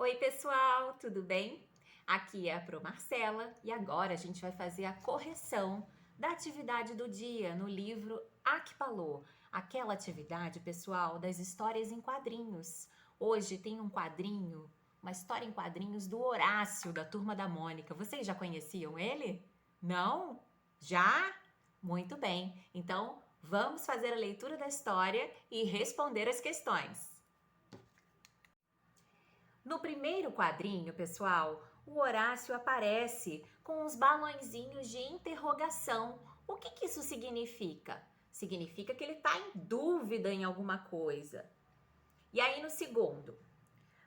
Oi, pessoal, tudo bem? Aqui é a Pro Marcela e agora a gente vai fazer a correção da atividade do dia no livro Akpalô, aquela atividade, pessoal, das histórias em quadrinhos. Hoje tem um quadrinho, uma história em quadrinhos do Horácio, da Turma da Mônica. Vocês já conheciam ele? Não? Já? Muito bem. Então, vamos fazer a leitura da história e responder as questões. No primeiro quadrinho, pessoal, o Horácio aparece com uns balõezinhos de interrogação. O que isso significa? Significa que ele está em dúvida em alguma coisa. E aí no segundo,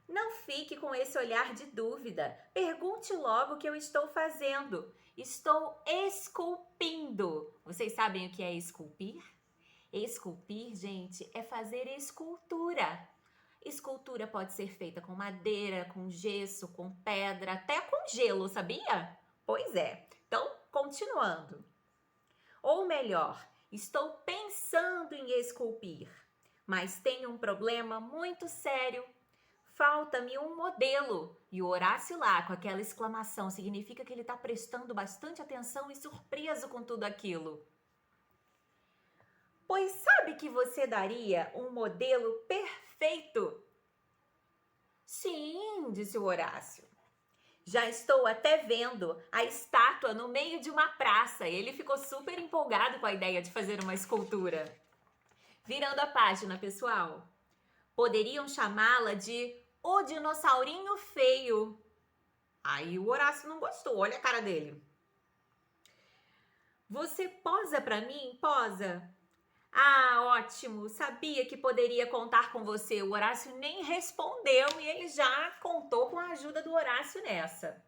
não fique com esse olhar de dúvida. Pergunte logo o que eu estou fazendo. Estou esculpindo. Vocês sabem o que é esculpir? Esculpir, gente, é fazer escultura. Escultura pode ser feita com madeira, com gesso, com pedra, até com gelo, sabia? Pois é. Então, continuando. Ou melhor, estou pensando em esculpir, mas tenho um problema muito sério. Falta-me um modelo. E o Horácio lá, com aquela exclamação, significa que ele está prestando bastante atenção e surpreso com tudo aquilo. Pois sabe que você daria um modelo perfeito? Sim, disse o Horácio. Já estou até vendo a estátua no meio de uma praça. Ele ficou super empolgado com a ideia de fazer uma escultura. Virando a página, pessoal. Poderiam chamá-la de O Dinossaurinho Feio. Aí o Horácio não gostou, olha a cara dele. Você posa para mim? Posa. Ah, ótimo! Sabia que poderia contar com você. O Horácio nem respondeu e ele já contou com a ajuda do Horácio nessa.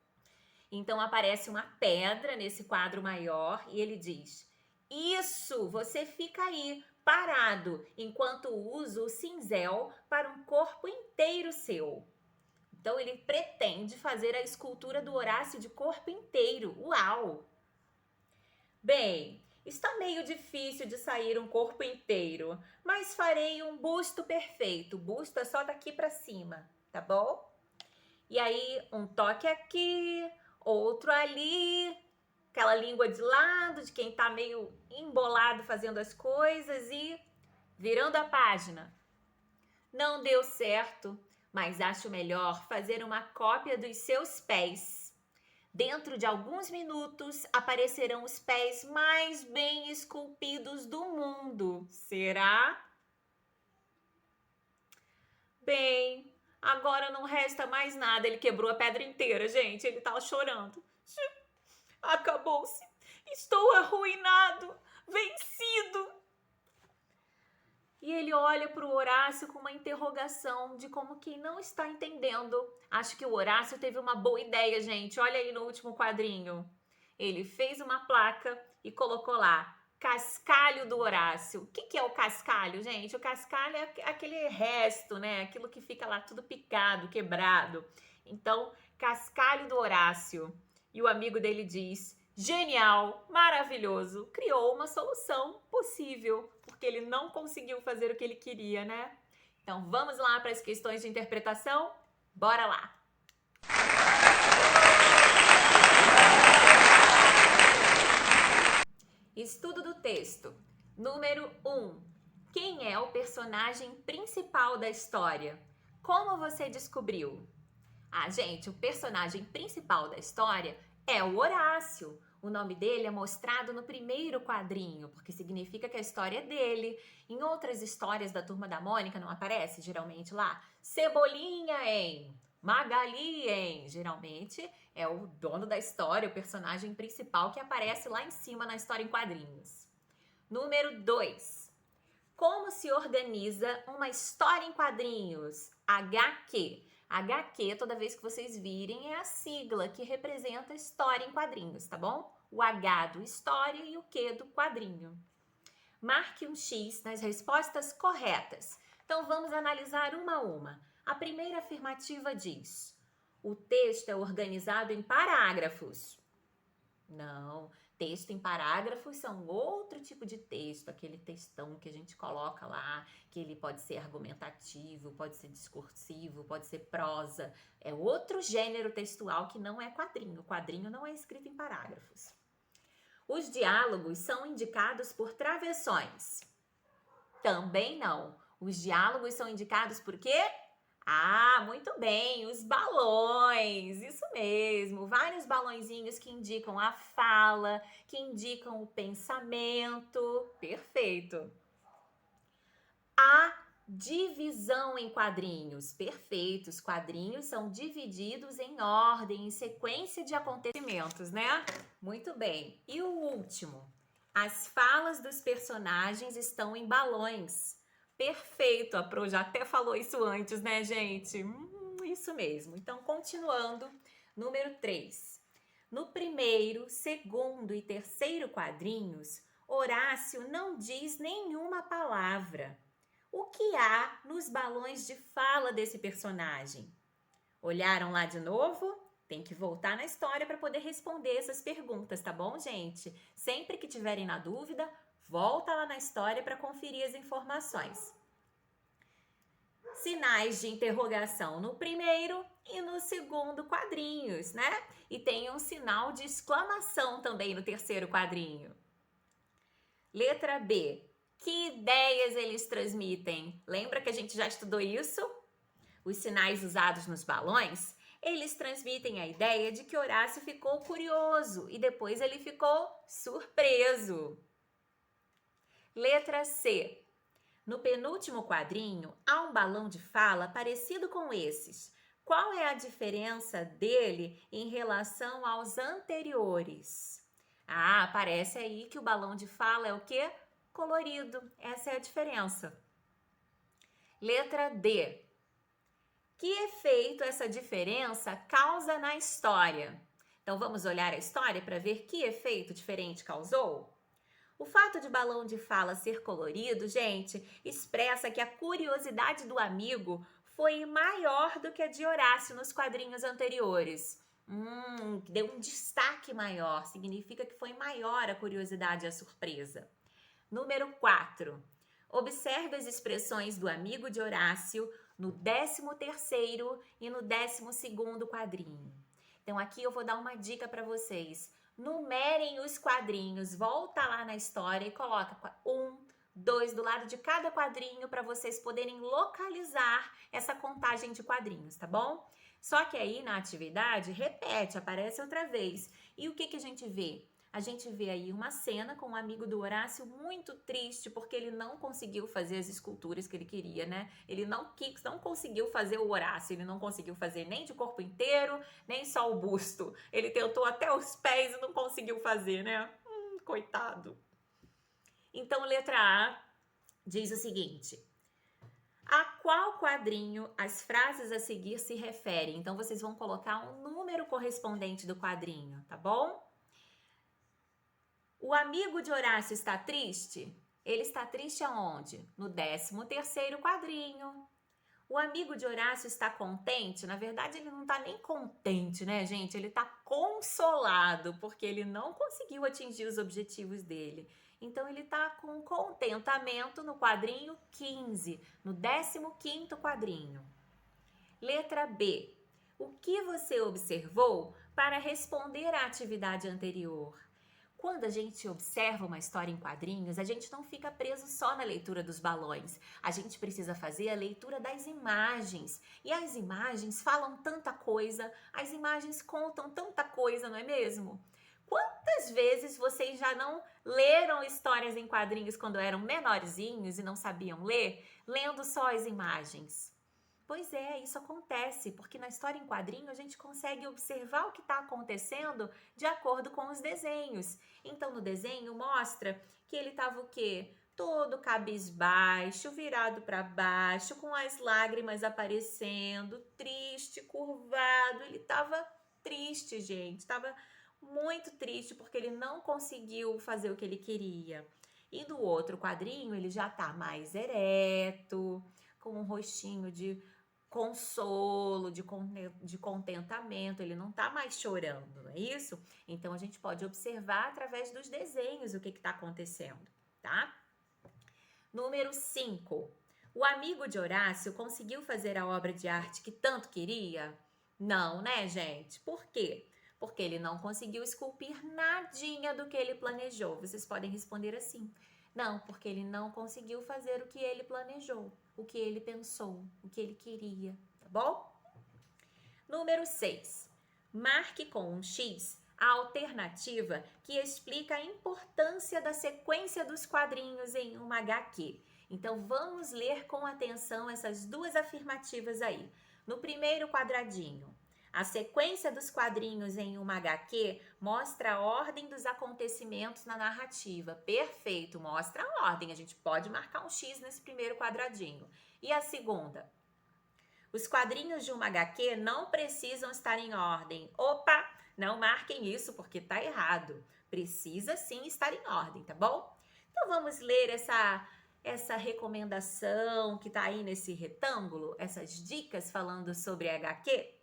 Então aparece uma pedra nesse quadro maior e ele diz: Isso, você fica aí, parado, enquanto uso o cinzel para um corpo inteiro seu. Então ele pretende fazer a escultura do Horácio de corpo inteiro. Uau! Bem, está meio difícil de sair um corpo inteiro, mas farei um busto perfeito. Busto é só daqui para cima, tá bom? E aí, um toque aqui, outro ali, aquela língua de lado de quem tá meio embolado fazendo as coisas e virando a página. Não deu certo, mas acho melhor fazer uma cópia dos seus pés. Dentro de alguns minutos aparecerão os pés mais bem esculpidos do mundo. Será? Bem, agora não resta mais nada. Ele quebrou a pedra inteira, gente. Ele estava chorando. Acabou-se. Estou arruinado, vencido. E ele olha para o Horácio com uma interrogação de como que não está entendendo. Acho que o Horácio teve uma boa ideia, gente. Olha aí no último quadrinho. Ele fez uma placa e colocou lá, cascalho do Horácio. O que é o cascalho, gente? O cascalho é aquele resto, né? Aquilo que fica lá tudo picado, quebrado. Então, cascalho do Horácio. E o amigo dele diz: genial, maravilhoso, criou uma solução possível, porque ele não conseguiu fazer o que ele queria, né? Então, vamos lá para as questões de interpretação? Bora lá! Estudo do texto. Número 1. Quem é o personagem principal da história? Como você descobriu? Ah, gente, o personagem principal da história é o Horácio. O nome dele é mostrado no primeiro quadrinho, porque significa que a história é dele. Em outras histórias da Turma da Mônica não aparece, geralmente, lá, Cebolinha em, Magali em. Geralmente é o dono da história, o personagem principal que aparece lá em cima na história em quadrinhos. Número 2. Como se organiza uma história em quadrinhos? HQ. HQ, toda vez que vocês virem, é a sigla que representa a história em quadrinhos, tá bom? O H do história e o Q do quadrinho. Marque um X nas respostas corretas. Então, vamos analisar uma a uma. A primeira afirmativa diz: o texto é organizado em parágrafos. Não, Texto em parágrafos são outro tipo de texto, aquele textão que a gente coloca lá, que ele pode ser argumentativo, pode ser discursivo, pode ser prosa. É outro gênero textual que não é quadrinho. Quadrinho não é escrito em parágrafos. Os diálogos são indicados por travessões. Também não. Os diálogos são indicados por quê? Ah, muito bem, os balões, isso mesmo, vários balõezinhos que indicam a fala, que indicam o pensamento, perfeito. A divisão em quadrinhos, perfeito, os quadrinhos são divididos em ordem, em sequência de acontecimentos, né? Muito bem, e o último, as falas dos personagens estão em balões. Perfeito, a Pro já até falou isso antes, né, gente? Isso mesmo. Então, continuando, número 3. No primeiro, segundo e terceiro quadrinhos, Horácio não diz nenhuma palavra. O que há nos balões de fala desse personagem? Olharam lá de novo? Tem que voltar na história para poder responder essas perguntas, tá bom, gente? Sempre que tiverem na dúvida, volta lá na história para conferir as informações. Sinais de interrogação no primeiro e no segundo quadrinhos, né? E tem um sinal de exclamação também no terceiro quadrinho. Letra B. Que ideias eles transmitem? Lembra que a gente já estudou isso? Os sinais usados nos balões, eles transmitem a ideia de que Horácio ficou curioso e depois ele ficou surpreso. Letra C. No penúltimo quadrinho, há um balão de fala parecido com esses. Qual é a diferença dele em relação aos anteriores? Ah, aparece aí que o balão de fala é o quê? Colorido. Essa é a diferença. Letra D. Que efeito essa diferença causa na história? Então, vamos olhar a história para ver que efeito diferente causou? O fato de balão de fala ser colorido, gente, expressa que a curiosidade do amigo foi maior do que a de Horácio nos quadrinhos anteriores. Deu um destaque maior, significa que foi maior a curiosidade e a surpresa. Número 4. Observe as expressões do amigo de Horácio no 13º e no 12º quadrinho. Então, aqui eu vou dar uma dica para vocês. Numerem os quadrinhos, volta lá na história e coloca 1, 2 do lado de cada quadrinho para vocês poderem localizar essa contagem de quadrinhos, tá bom? Só que aí na atividade, repete, aparece outra vez. E o que a gente vê? A gente vê aí uma cena com um amigo do Horácio muito triste porque ele não conseguiu fazer as esculturas que ele queria, né? Ele não conseguiu fazer o Horácio, ele não conseguiu fazer nem de corpo inteiro, nem só o busto. Ele tentou até os pés e não conseguiu fazer, né? Coitado. Então, letra A diz o seguinte: a qual quadrinho as frases a seguir se referem? Então, vocês vão colocar um número correspondente do quadrinho, tá bom? O amigo de Horácio está triste? Ele está triste aonde? No 13º quadrinho. O amigo de Horácio está contente? Na verdade, ele não está nem contente, né, gente? Ele está consolado, porque ele não conseguiu atingir os objetivos dele. Então, ele está com contentamento no quadrinho 15, no 15º quadrinho. Letra B. O que você observou para responder à atividade anterior? Quando a gente observa uma história em quadrinhos, a gente não fica preso só na leitura dos balões. A gente precisa fazer a leitura das imagens. E as imagens falam tanta coisa, as imagens contam tanta coisa, não é mesmo? Quantas vezes vocês já não leram histórias em quadrinhos quando eram menorzinhos e não sabiam ler, lendo só as imagens? Pois é, isso acontece, porque na história em quadrinho a gente consegue observar o que está acontecendo de acordo com os desenhos. Então, no desenho mostra que ele estava o quê? Todo cabisbaixo, virado para baixo, com as lágrimas aparecendo, triste, curvado. Ele estava triste, gente, estava muito triste porque ele não conseguiu fazer o que ele queria. E no outro quadrinho ele já está mais ereto, com um rostinho consolo, de contentamento, ele não tá mais chorando, não é isso? Então a gente pode observar através dos desenhos o que está acontecendo, tá? Número 5. O amigo de Horácio conseguiu fazer a obra de arte que tanto queria? Não, né, gente? Por quê? Porque ele não conseguiu esculpir nadinha do que ele planejou. Vocês podem responder assim. Não, porque ele não conseguiu fazer o que ele planejou, o que ele pensou, o que ele queria, tá bom? Número 6. Marque com um X a alternativa que explica a importância da sequência dos quadrinhos em uma HQ. Então, vamos ler com atenção essas duas afirmativas aí. No primeiro quadradinho, a sequência dos quadrinhos em uma HQ mostra a ordem dos acontecimentos na narrativa. Perfeito, mostra a ordem. A gente pode marcar um X nesse primeiro quadradinho. E a segunda? Os quadrinhos de uma HQ não precisam estar em ordem. Opa, não marquem isso porque tá errado. Precisa sim estar em ordem, tá bom? Então vamos ler essa recomendação que tá aí nesse retângulo, essas dicas falando sobre HQ.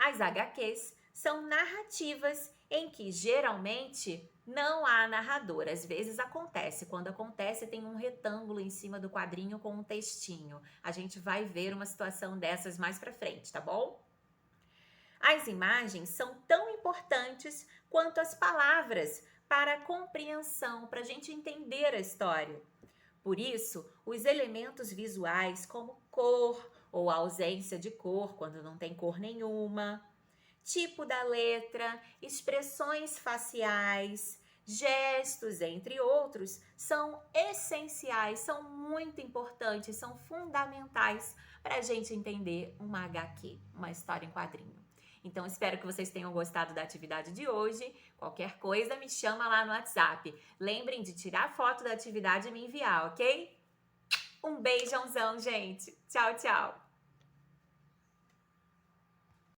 As HQs são narrativas em que geralmente não há narrador. Às vezes acontece. Quando acontece, tem um retângulo em cima do quadrinho com um textinho. A gente vai ver uma situação dessas mais pra frente, tá bom? As imagens são tão importantes quanto as palavras para a compreensão, para a gente entender a história. Por isso, os elementos visuais, como cor ou ausência de cor, quando não tem cor nenhuma, tipo da letra, expressões faciais, gestos, entre outros, são essenciais, são muito importantes, são fundamentais para a gente entender uma HQ, uma história em quadrinho. Então, espero que vocês tenham gostado da atividade de hoje. Qualquer coisa, me chama lá no WhatsApp. Lembrem de tirar foto da atividade e me enviar, ok? Um beijãozão, gente. Tchau, tchau.